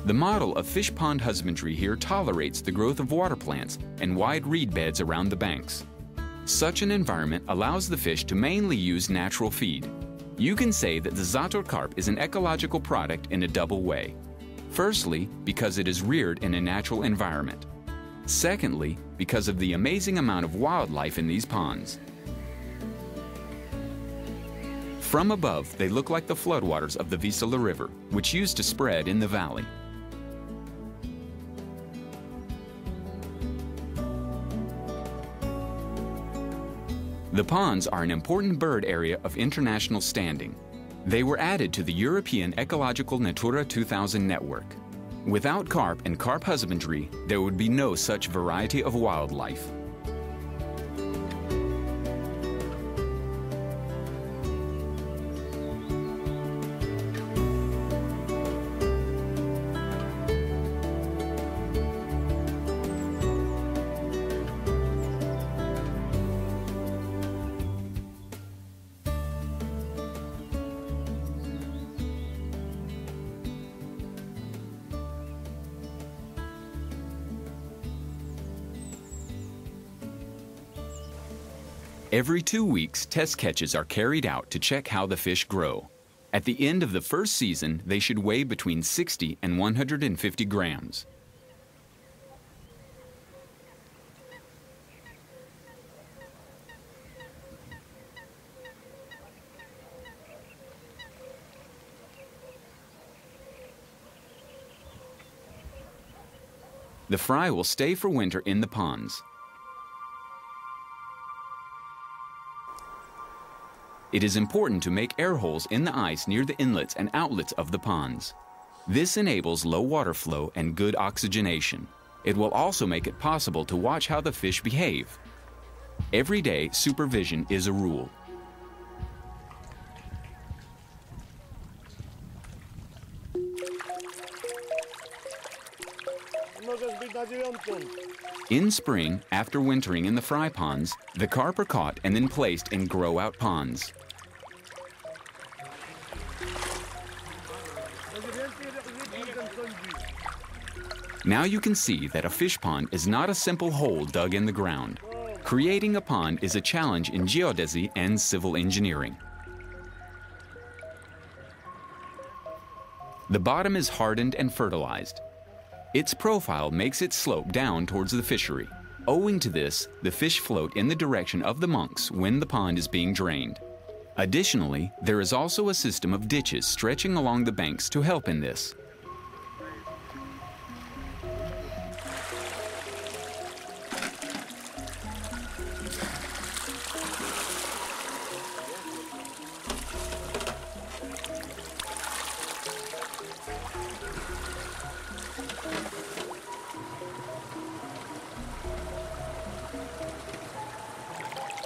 The model of fish pond husbandry here tolerates the growth of water plants and wide reed beds around the banks. Such an environment allows the fish to mainly use natural feed. You can say that the Zator carp is an ecological product in a double way. Firstly, because it is reared in a natural environment. Secondly, because of the amazing amount of wildlife in these ponds. From above, they look like the floodwaters of the Vistula River, which used to spread in the valley. The ponds are an important bird area of international standing. They were added to the European Ecological Natura 2000 network. Without carp and carp husbandry, there would be no such variety of wildlife. Every 2 weeks, test catches are carried out to check how the fish grow. At the end of the first season, they should weigh between 60 and 150 grams. The fry will stay for winter in the ponds. It is important to make air holes in the ice near the inlets and outlets of the ponds. This enables low water flow and good oxygenation. It will also make it possible to watch how the fish behave. Every day, supervision is a rule. In spring, after wintering in the fry ponds, the carp are caught and then placed in grow-out ponds. Now you can see that a fish pond is not a simple hole dug in the ground. Creating a pond is a challenge in geodesy and civil engineering. The bottom is hardened and fertilized. Its profile makes it slope down towards the fishery. Owing to this, the fish float in the direction of the monks when the pond is being drained. Additionally, there is also a system of ditches stretching along the banks to help in this.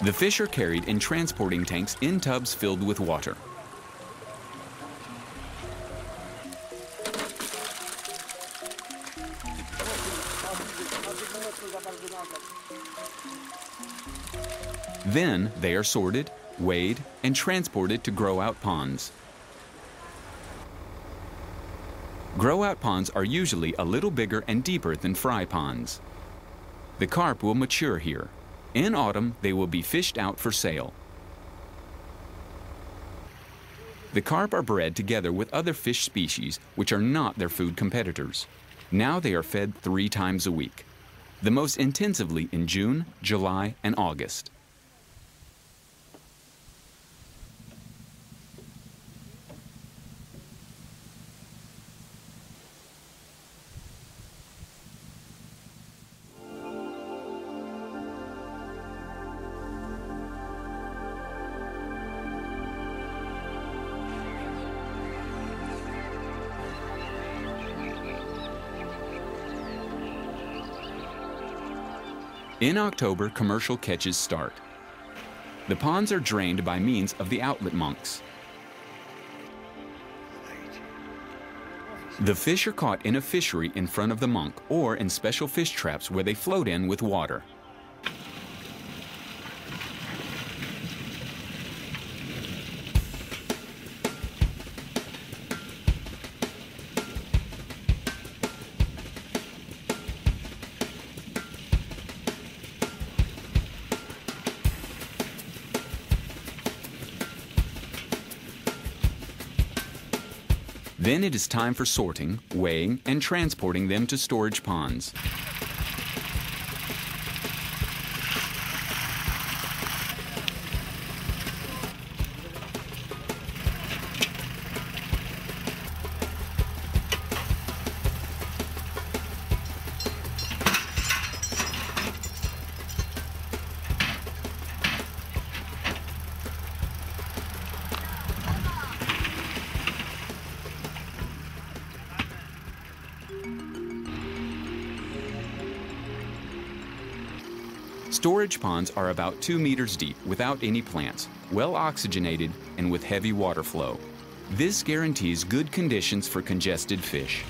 The fish are carried in transporting tanks in tubs filled with water. Then they are sorted, weighed, and transported to grow-out ponds. Grow-out ponds are usually a little bigger and deeper than fry ponds. The carp will mature here. In autumn, they will be fished out for sale. The carp are bred together with other fish species which are not their food competitors. Now they are fed 3 times a week, the most intensively in June, July, and August. In October, commercial catches start. The ponds are drained by means of the outlet monks. The fish are caught in a fishery in front of the monk or in special fish traps where they float in with water. Then it is time for sorting, weighing, and transporting them to storage ponds. Storage ponds are about 2 meters deep without any plants, well oxygenated, and with heavy water flow. This guarantees good conditions for congested fish.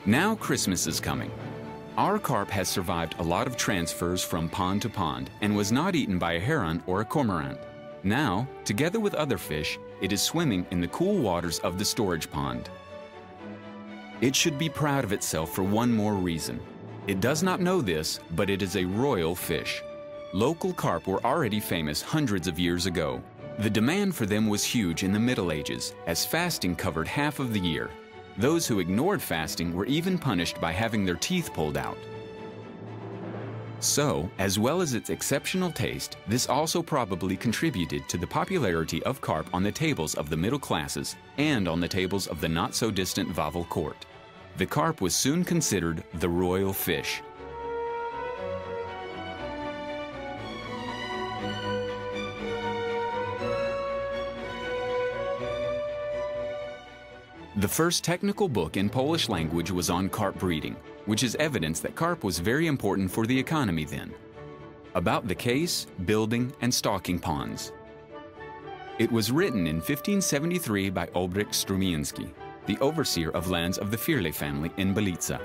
Now Christmas is coming. Our carp has survived a lot of transfers from pond to pond and was not eaten by a heron or a cormorant. Now, together with other fish, it is swimming in the cool waters of the storage pond. It should be proud of itself for one more reason. It does not know this, but it is a royal fish. Local carp were already famous hundreds of years ago. The demand for them was huge in the Middle Ages, as fasting covered half of the year. Those who ignored fasting were even punished by having their teeth pulled out. So, as well as its exceptional taste, this also probably contributed to the popularity of carp on the tables of the middle classes and on the tables of the not-so-distant Wawel court. The carp was soon considered the royal fish. The first technical book in Polish language was on carp breeding, which is evidence that carp was very important for the economy then. About the case, building, and stocking ponds. It was written in 1573 by Olbrycht Strumienski, the overseer of lands of the Firle family in Belica.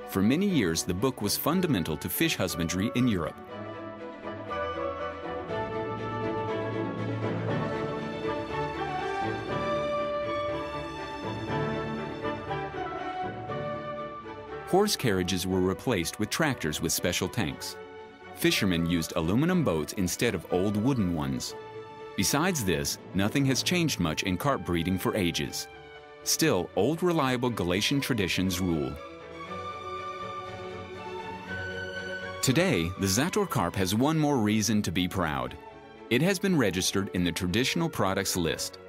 For many years, the book was fundamental to fish husbandry in Europe. Horse carriages were replaced with tractors with special tanks. Fishermen used aluminum boats instead of old wooden ones. Besides this, nothing has changed much in carp breeding for ages. Still, old reliable Galician traditions rule. Today, the Zator carp has one more reason to be proud. It has been registered in the traditional products list.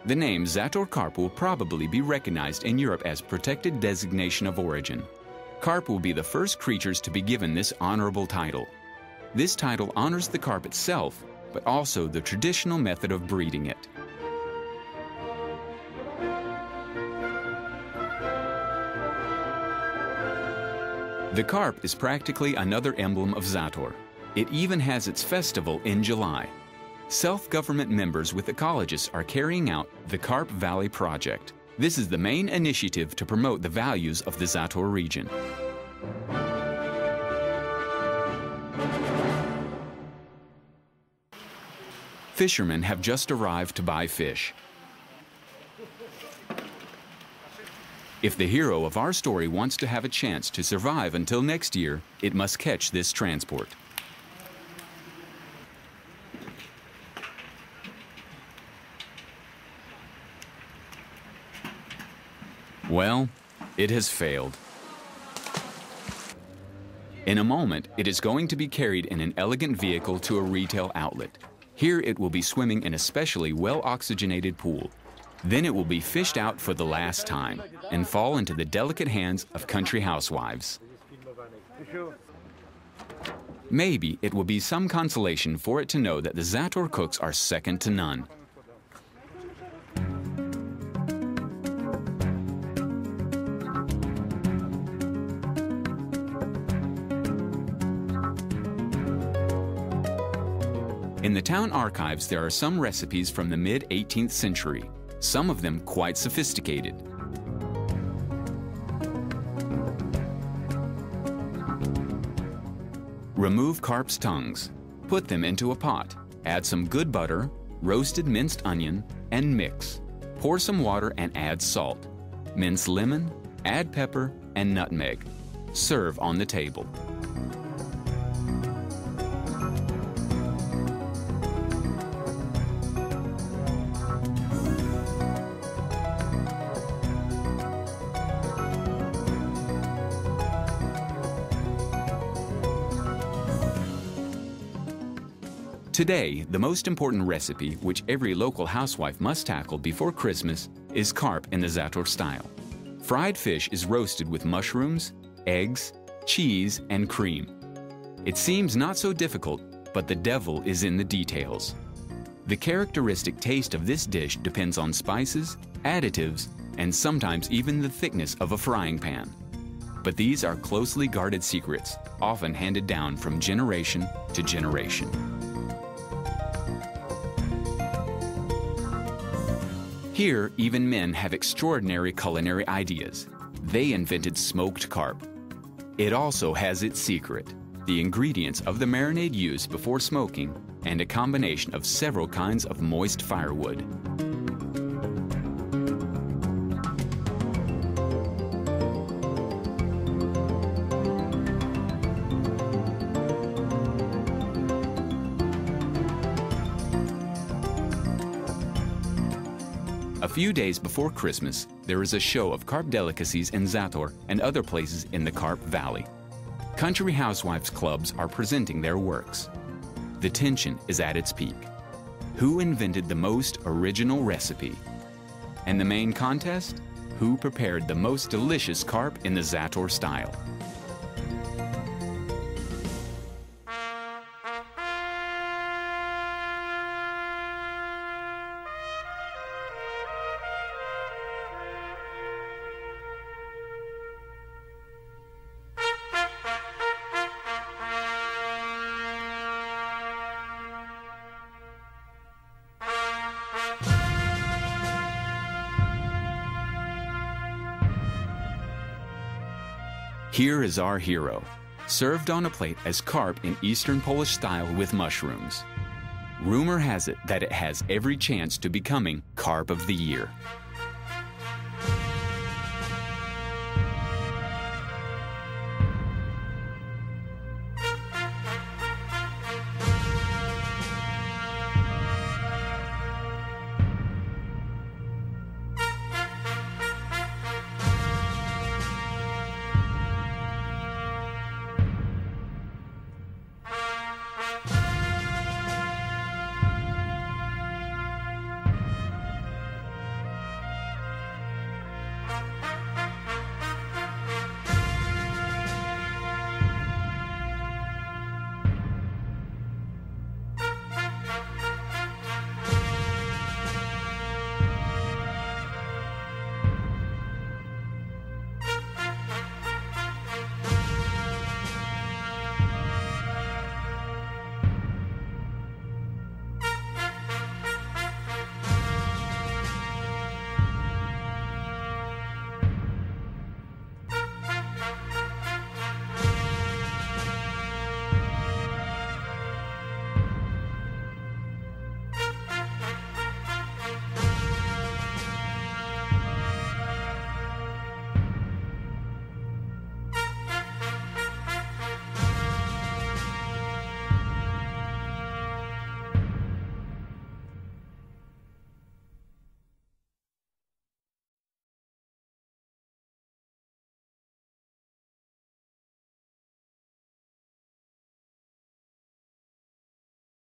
The name Zator carp will probably be recognized in Europe as protected designation of origin. Carp will be the first creatures to be given this honorable title. This title honors the carp itself, but also the traditional method of breeding it. The carp is practically another emblem of Zator. It even has its festival in July. Self-government members with ecologists are carrying out the Carp Valley Project. This is the main initiative to promote the values of the Zator region. Fishermen have just arrived to buy fish. If the hero of our story wants to have a chance to survive until next year, it must catch this transport. Well, it has failed. In a moment, it is going to be carried in an elegant vehicle to a retail outlet. Here it will be swimming in a specially well-oxygenated pool. Then it will be fished out for the last time and fall into the delicate hands of country housewives. Maybe it will be some consolation for it to know that the Zator cooks are second to none. In the town archives, there are some recipes from the mid-18th century, some of them quite sophisticated. Remove carp's tongues. Put them into a pot. Add some good butter, roasted minced onion, and mix. Pour some water and add salt. Mince lemon, add pepper, and nutmeg. Serve on the table. Today, the most important recipe, which every local housewife must tackle before Christmas, is carp in the Zator style. Fried fish is roasted with mushrooms, eggs, cheese, and cream. It seems not so difficult, but the devil is in the details. The characteristic taste of this dish depends on spices, additives, and sometimes even the thickness of a frying pan. But these are closely guarded secrets, often handed down from generation to generation. Here, even men have extraordinary culinary ideas. They invented smoked carp. It also has its secret, the ingredients of the marinade used before smoking, and a combination of several kinds of moist firewood. A few days before Christmas, there is a show of carp delicacies in Zator and other places in the Carp Valley. Country housewives clubs are presenting their works. The tension is at its peak. Who invented the most original recipe? And the main contest? Who prepared the most delicious carp in the Zator style? Here is our hero, served on a plate as carp in Eastern Polish style with mushrooms. Rumor has it that it has every chance to becoming Carp of the Year.